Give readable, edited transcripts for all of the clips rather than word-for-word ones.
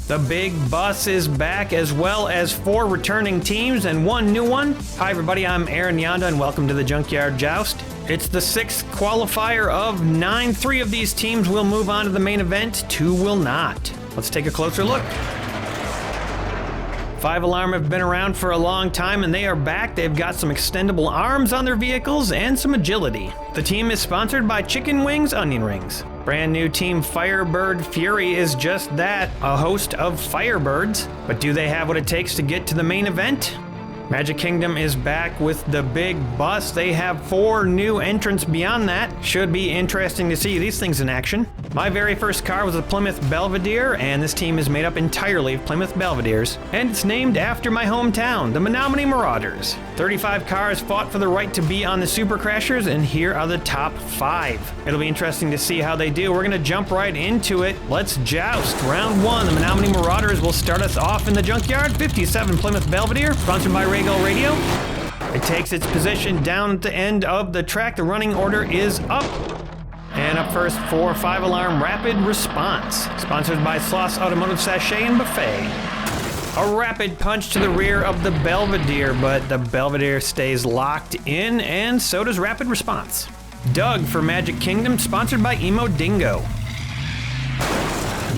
The big bus is back, as well as 4 returning teams and 1 new one. Hi everybody, I'm Aaron Yonda and welcome to the Junkyard Joust. It's the 6th qualifier of 9. 3 of these teams will move on to the main event, 2 will not. Let's take a closer look. 5 Alarm have been around for a long time and they are back. They've got some extendable arms on their vehicles and some agility. The team is sponsored by Chicken Wings Onion Rings. Brand new team Firebird Fury is just that, a host of Firebirds. But do they have what it takes to get to the main event? Magic Kingdom is back with the big bus. They have 4 new entrants beyond that. Should be interesting to see these things in action. My very first car was a Plymouth Belvedere, and this team is made up entirely of Plymouth Belvederes. And it's named after my hometown, the Menominee Marauders. 35 cars fought for the right to be on the Super Crashers, and here are the top 5. It'll be interesting to see how they do. We're gonna jump right into it. Let's joust. Round 1, the Menominee Marauders will start us off in the junkyard. 57 Plymouth Belvedere, sponsored by Regal Radio. It takes its position down at the end of the track. The running order is up. And up first for 5 Alarm Rapid Response, sponsored by Sloss Automotive Sachet and Buffet. A rapid punch to the rear of the Belvedere, but the Belvedere stays locked in, and so does Rapid Response. Doug for Magic Kingdom, sponsored by Emo Dingo.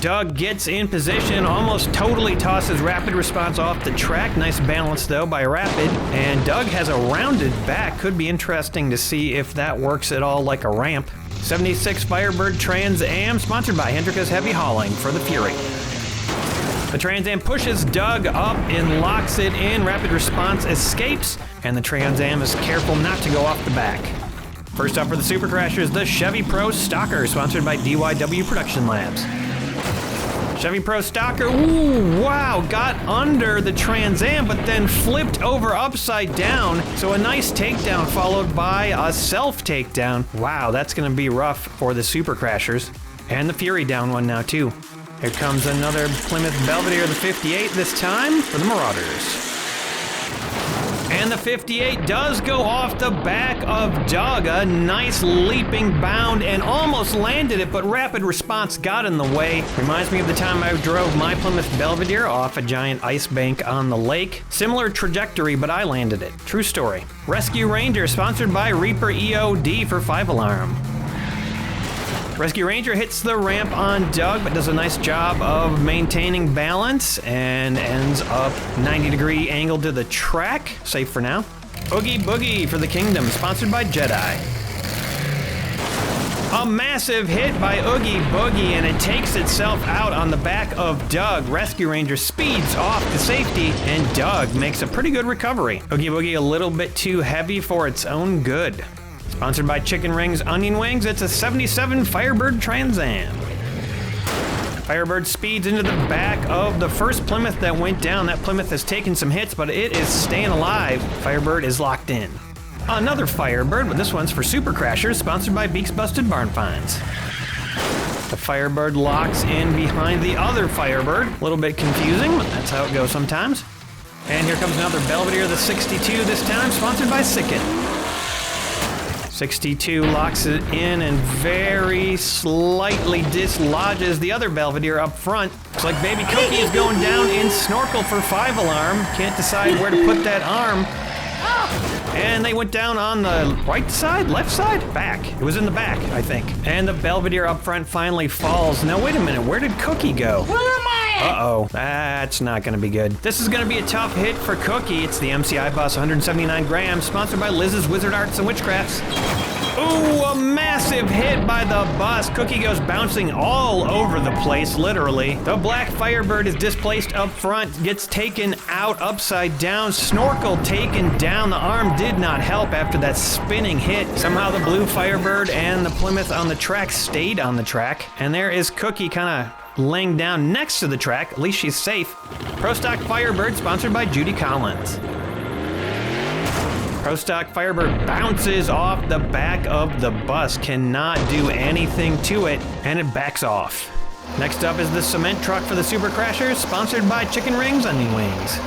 Doug gets in position, almost totally tosses Rapid Response off the track. Nice balance though by Rapid. And Doug has a rounded back. Could be interesting to see if that works at all like a ramp. 76 Firebird Trans Am, sponsored by Hendrika's Heavy Hauling for the Fury. The Trans Am pushes Doug up and locks it in. Rapid Response escapes, and the Trans Am is careful not to go off the back. First up for the Super Crashers, the Chevy Pro Stalker, sponsored by DYW Production Labs. Chevy Pro Stalker, ooh, wow, got under the Trans Am, but then flipped over upside down. So a nice takedown followed by a self takedown. Wow, that's gonna be rough for the Super Crashers. And the Fury down one now too. Here comes another Plymouth Belvedere, the 58 this time for the Marauders. And the 58 does go off the back of Doug. A nice leaping bound and almost landed it, but Rapid Response got in the way. Reminds me of the time I drove my Plymouth Belvedere off a giant ice bank on the lake. Similar trajectory, but I landed it. True story. Rescue Ranger, sponsored by Reaper EOD for 5 Alarm. Rescue Ranger hits the ramp on Doug, but does a nice job of maintaining balance and ends up 90-degree angle to the track. Safe for now. Oogie Boogie for the Kingdom, sponsored by Jedi. A massive hit by Oogie Boogie, and it takes itself out on the back of Doug. Rescue Ranger speeds off to safety, and Doug makes a pretty good recovery. Oogie Boogie a little bit too heavy for its own good. Sponsored by Chicken Rings Onion Wings, it's a 77 Firebird Trans Am. Firebird speeds into the back of the first Plymouth that went down. That Plymouth has taken some hits, but it is staying alive. Firebird is locked in. Another Firebird, but this one's for Super Crashers, sponsored by Beaks Busted Barn Finds. The Firebird locks in behind the other Firebird. A little bit confusing, but that's how it goes sometimes. And here comes another Belvedere, the 62 this time, sponsored by Sicken. 62 locks it in and very slightly dislodges the other Belvedere up front. Looks like Baby Cookie is going down in Snorkel for 5 Alarm. Can't decide where to put that arm. And they went down on the right side, left side, back. It was in the back, I think. And the Belvedere up front finally falls. Now wait a minute, where did Cookie go? Where am I? Uh-oh, that's not gonna be good. This is gonna be a tough hit for Cookie. It's the MCI bus, 179 grams, sponsored by Liz's Wizard Arts and Witchcrafts. Ooh, a massive hit by the bus. Cookie goes bouncing all over the place, literally. The black Firebird is displaced up front, gets taken out upside down. Snorkel taken down. The arm did not help after that spinning hit. Somehow the blue Firebird and the Plymouth on the track stayed on the track. And there is Cookie kind of laying down next to the track. At least she's safe. Pro Stock Firebird, sponsored by Judy Collins. Pro Stock Firebird bounces off the back of the bus, cannot do anything to it, and it backs off. Next up is the cement truck for the Super Crashers, sponsored by Chicken Rings Onion Wings.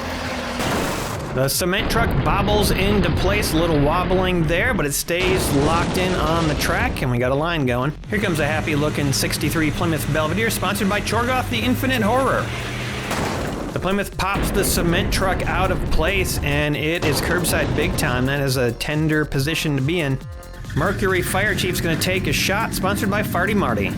The cement truck bobbles into place, a little wobbling there, but it stays locked in on the track, and we got a line going. Here comes a happy-looking 63 Plymouth Belvedere, sponsored by Chorgoth the Infinite Horror. The Plymouth pops the cement truck out of place, and it is curbside big time. That is a tender position to be in. Mercury Fire Chief's gonna take a shot, sponsored by Farty Marty.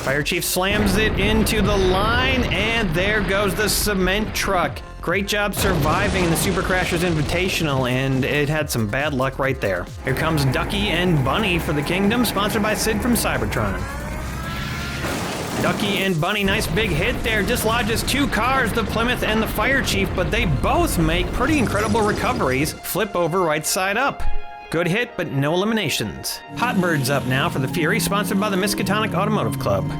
Fire Chief slams it into the line, and there goes the cement truck. Great job surviving the Super Crashers Invitational, and it had some bad luck right there. Here comes Ducky and Bunny for the Kingdom, sponsored by Sid from Cybertron. Ducky and Bunny, nice big hit there, dislodges 2 cars, the Plymouth and the Fire Chief, but they both make pretty incredible recoveries, flip over right side up. Good hit, but no eliminations. Hot Bird's up now for the Fury, sponsored by the Miskatonic Automotive Club.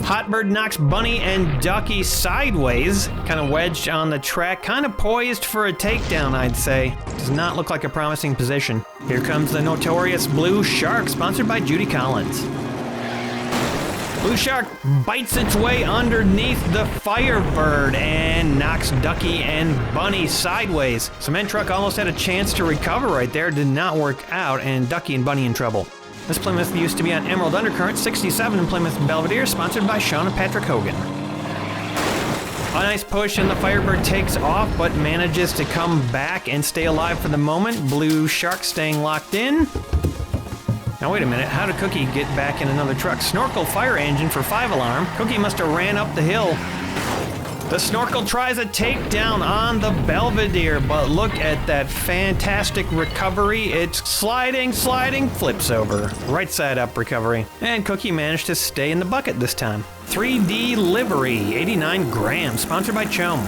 Hot Bird knocks Bunny and Ducky sideways, kind of wedged on the track, kind of poised for a takedown, I'd say. Does not look like a promising position. Here comes the notorious Blue Shark, sponsored by Judy Collins. Blue Shark bites its way underneath the Firebird and knocks Ducky and Bunny sideways. Cement truck almost had a chance to recover right there, did not work out, and Ducky and Bunny in trouble. This Plymouth used to be on Emerald Undercurrent 67 in Plymouth Belvedere, sponsored by Sean and Patrick Hogan. A nice push and the Firebird takes off, but manages to come back and stay alive for the moment. Blue Shark staying locked in. Now wait a minute, how did Cookie get back in another truck? Snorkel fire engine for 5 alarm. Cookie must have ran up the hill. The Snorkel tries a takedown on the Belvedere, but look at that fantastic recovery. It's sliding, flips over. Right side up recovery. And Cookie managed to stay in the bucket this time. 3D Livery, 89 grams, sponsored by Chome.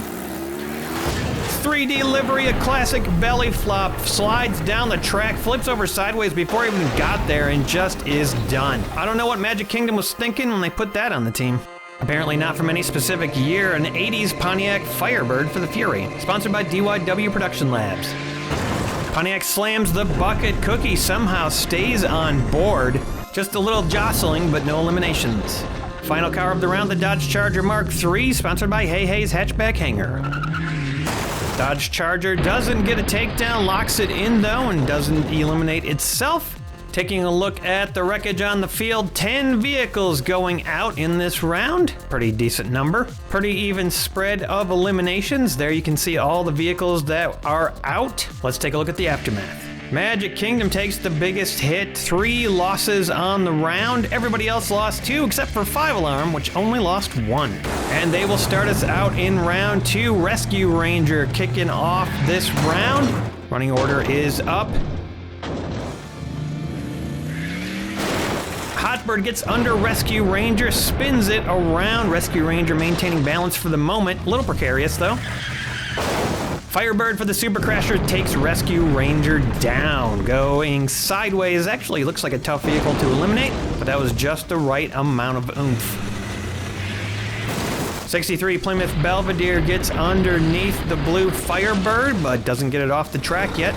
3D Livery, a classic belly flop, slides down the track, flips over sideways before he even got there, and just is done. I don't know what Magic Kingdom was thinking when they put that on the team. Apparently not from any specific year, an 80s Pontiac Firebird for the Fury, sponsored by DYW Production Labs. Pontiac slams the bucket. Cookie somehow stays on board. Just a little jostling, but no eliminations. Final car of the round, the Dodge Charger Mark III, sponsored by Hey Hey's Hatchback Hanger. Dodge Charger doesn't get a takedown, locks it in though, and doesn't eliminate itself. Taking a look at the wreckage on the field, 10 vehicles going out in this round. Pretty decent number. Pretty even spread of eliminations. There you can see all the vehicles that are out. Let's take a look at the aftermath. Magic Kingdom takes the biggest hit, 3 losses on the round. Everybody else lost 2 except for 5 Alarm, which only lost 1. And they will start us out in round 2. Rescue Ranger kicking off this round. Running order is up. Hotbird gets under Rescue Ranger, spins it around. Rescue Ranger maintaining balance for the moment. A little precarious though. Firebird for the Super Crasher takes Rescue Ranger down. Going sideways. Actually looks like a tough vehicle to eliminate, but that was just the right amount of oomph. 63 Plymouth Belvedere gets underneath the blue Firebird, but doesn't get it off the track yet.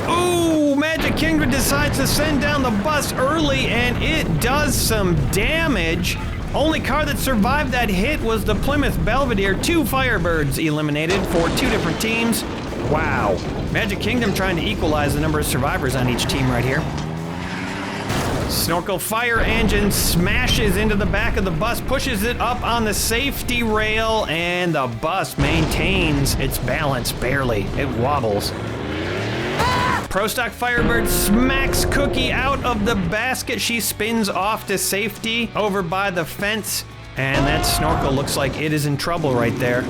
Ooh, Magic Kingdom decides to send down the bus early, and it does some damage. Only car that survived that hit was the Plymouth Belvedere. 2 Firebirds eliminated for 2 different teams. Wow. Magic Kingdom trying to equalize the number of survivors on each team right here. Snorkel fire engine smashes into the back of the bus, pushes it up on the safety rail, and the bus maintains its balance barely. It wobbles. Pro Stock Firebird smacks Cookie out of the basket. She spins off to safety over by the fence, and that Snorkel looks like it is in trouble right there.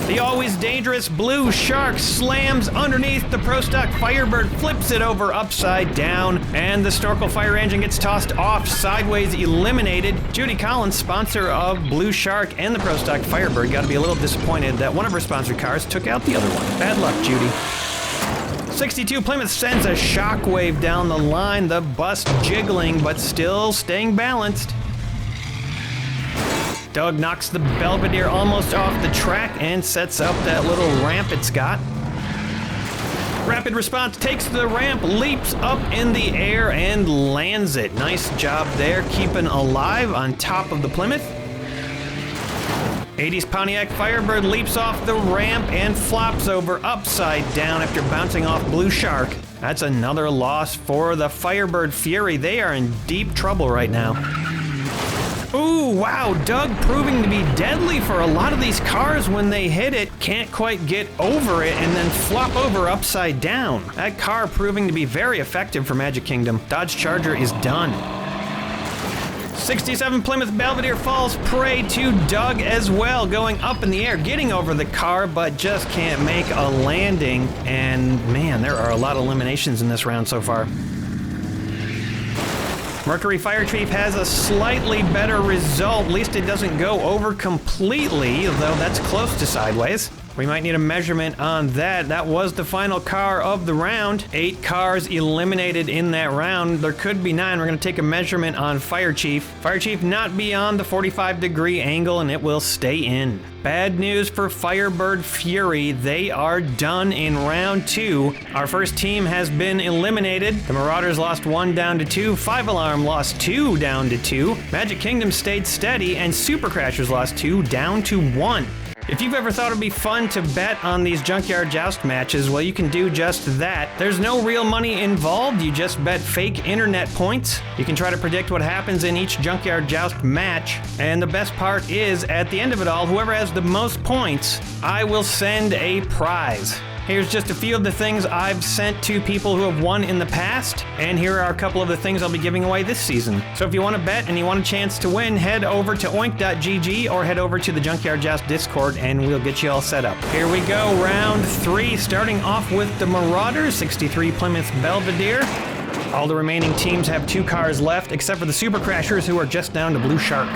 The always dangerous Blue Shark slams underneath the Pro Stock Firebird, flips it over upside down, and the Snorkel Fire Engine gets tossed off sideways, eliminated. Judy Collins, sponsor of Blue Shark and the Pro Stock Firebird, got to be a little disappointed that one of her sponsored cars took out the other one. Bad luck, Judy. 62 Plymouth sends a shockwave down the line, the bus jiggling but still staying balanced. Doug knocks the Belvedere almost off the track and sets up that little ramp it's got. Rapid Response takes the ramp, leaps up in the air and lands it. Nice job there, keeping alive on top of the Plymouth. 80s Pontiac Firebird leaps off the ramp and flops over upside down after bouncing off Blue Shark. That's another loss for the Firebird Fury. They are in deep trouble right now. Ooh, wow, Doug proving to be deadly for a lot of these cars when they hit it. Can't quite get over it and then flop over upside down. That car proving to be very effective for Magic Kingdom. Dodge Charger is done. 67 Plymouth Belvedere falls prey to Doug as well, going up in the air, getting over the car, but just can't make a landing. And man, there are a lot of eliminations in this round so far. Mercury Fire Chief has a slightly better result. At least it doesn't go over completely, though that's close to sideways. We might need a measurement on that. That was the final car of the round. 8 cars eliminated in that round. There could be 9. We're going to take a measurement on Fire Chief. Fire Chief not beyond the 45-degree angle, and it will stay in. Bad news for Firebird Fury. They are done in round 2. Our first team has been eliminated. The Marauders lost 1 down to 2. 5 Alarm lost 2 down to 2. Magic Kingdom stayed steady, and Super Crashers lost 2 down to 1. If you've ever thought it'd be fun to bet on these Junkyard Joust matches, well, you can do just that. There's no real money involved. You just bet fake internet points. You can try to predict what happens in each Junkyard Joust match. And the best part is, at the end of it all, whoever has the most points, I will send a prize. Here's just a few of the things I've sent to people who have won in the past, and here are a couple of the things I'll be giving away this season. So if you want to bet and you want a chance to win, head over to oink.gg or head over to the Junkyard Joust Discord and we'll get you all set up. Here we go, round 3, starting off with the Marauders, 63 Plymouth Belvedere. All the remaining teams have 2 cars left, except for the Super Crashers, who are just down to Blue Shark.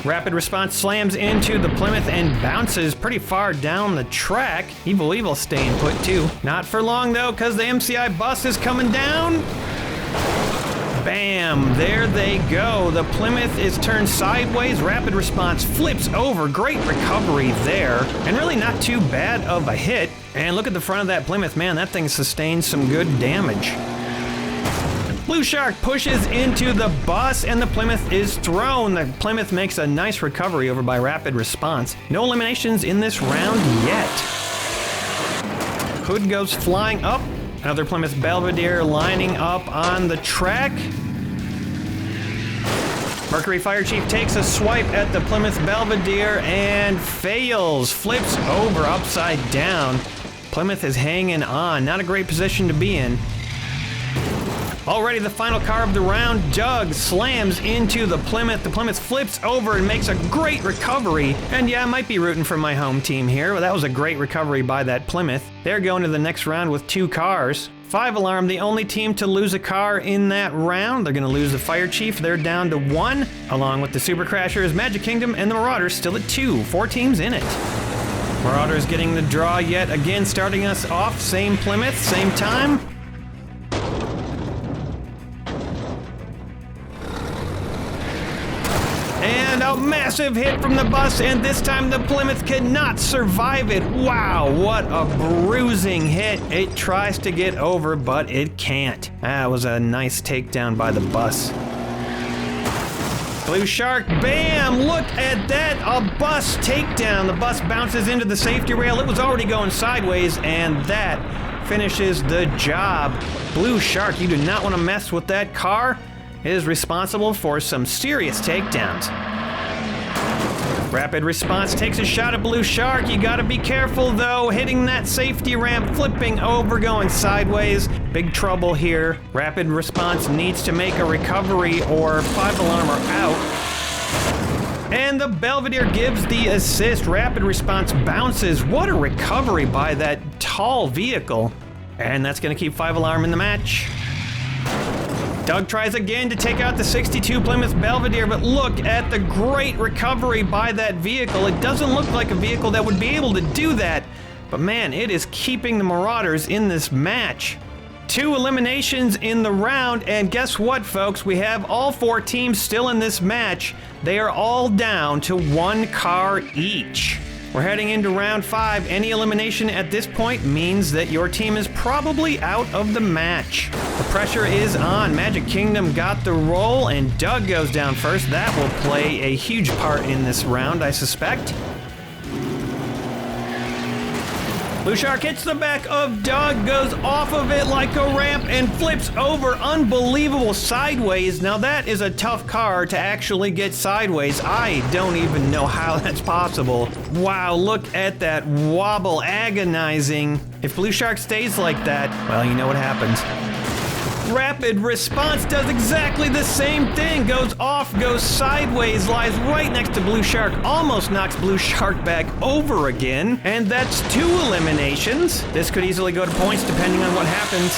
Rapid Response slams into the Plymouth and bounces pretty far down the track. Evil Evil staying put too. Not for long though, because the MCI bus is coming down. Bam, there they go. The Plymouth is turned sideways. Rapid Response flips over. Great recovery there. And really not too bad of a hit. And look at the front of that Plymouth. Man, that thing sustained some good damage. Blue Shark pushes into the bus and the Plymouth is thrown. The Plymouth makes a nice recovery over by Rapid Response. No eliminations in this round yet. Hood goes flying up. Another Plymouth Belvedere lining up on the track. Mercury Fire Chief takes a swipe at the Plymouth Belvedere and fails. Flips over upside down. Plymouth is hanging on. Not a great position to be in. Already the final car of the round, Doug slams into the Plymouth. The Plymouth flips over and makes a great recovery. And yeah, I might be rooting for my home team here, but that was a great recovery by that Plymouth. They're going to the next round with 2 cars. 5 Alarm, the only team to lose a car in that round. They're going to lose the Fire Chief. They're down to 1, along with the Super Crashers, Magic Kingdom, and the Marauders still at 2. 4 teams in it. Marauders getting the draw yet again, starting us off. Same Plymouth, same time. And a massive hit from the bus, and this time the Plymouth cannot survive it. Wow, what a bruising hit. It tries to get over, but it can't. That was a nice takedown by the bus. Blue Shark, bam! Look at that, a bus takedown. The bus bounces into the safety rail. It was already going sideways, and that finishes the job. Blue Shark, you do not want to mess with that car. It is responsible for some serious takedowns. Rapid Response takes a shot at Blue Shark. You gotta be careful though, hitting that safety ramp, flipping over, going sideways. Big trouble here. Rapid Response needs to make a recovery or 5 Alarm are out. And the Belvedere gives the assist. Rapid Response bounces. What a recovery by that tall vehicle. And that's gonna keep 5 Alarm in the match. Doug tries again to take out the 62 Plymouth Belvedere, but look at the great recovery by that vehicle. It doesn't look like a vehicle that would be able to do that, but man, it is keeping the Marauders in this match. 2 eliminations in the round, and guess what, folks? We have all 4 teams still in this match. They are all down to 1 car each. We're heading into round 5. Any elimination at this point means that your team is probably out of the match. The pressure is on. Magic Kingdom got the roll, and Doug goes down first. That will play a huge part in this round, I suspect. Blue Shark hits the back of Doug, goes off of it like a ramp, and flips over unbelievable sideways. Now that is a tough car to actually get sideways. I don't even know how that's possible. Wow, look at that wobble, agonizing. If Blue Shark stays like that, well, you know what happens. Rapid Response does exactly the same thing. Goes off, goes sideways, lies right next to Blue Shark, almost knocks Blue Shark back over again. And that's 2 eliminations. This could easily go to points depending on what happens.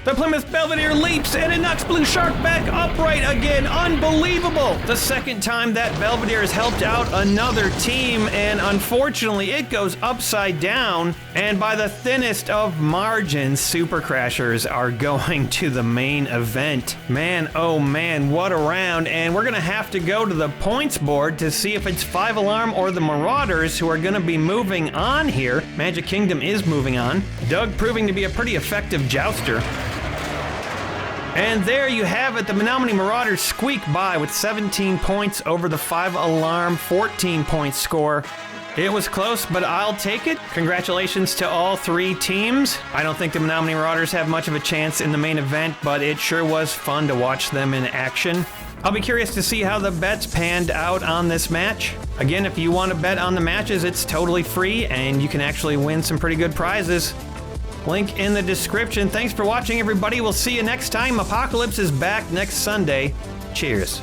The Plymouth Belvedere leaps and it knocks Blue Shark back upright again. Unbelievable. The second time that Belvedere has helped out another team, and unfortunately it goes upside down. And by the thinnest of margins, Super Crashers are going to the main event. Man, oh man, what a round. And we're gonna have to go to the points board to see if it's 5 Alarm or the Marauders who are gonna be moving on here. Magic Kingdom is moving on. Doug proving to be a pretty effective jouster. And there you have it, the Menominee Marauders squeak by with 17 points over the 5 Alarm 14-point score. It was close, but I'll take it. Congratulations to all 3 teams. I don't think the Menominee Marauders have much of a chance in the main event, but it sure was fun to watch them in action. I'll be curious to see how the bets panned out on this match. Again, if you want to bet on the matches, it's totally free, and you can actually win some pretty good prizes. Link in the description. Thanks for watching, everybody. We'll see you next time. Apocalypse is back next Sunday. Cheers.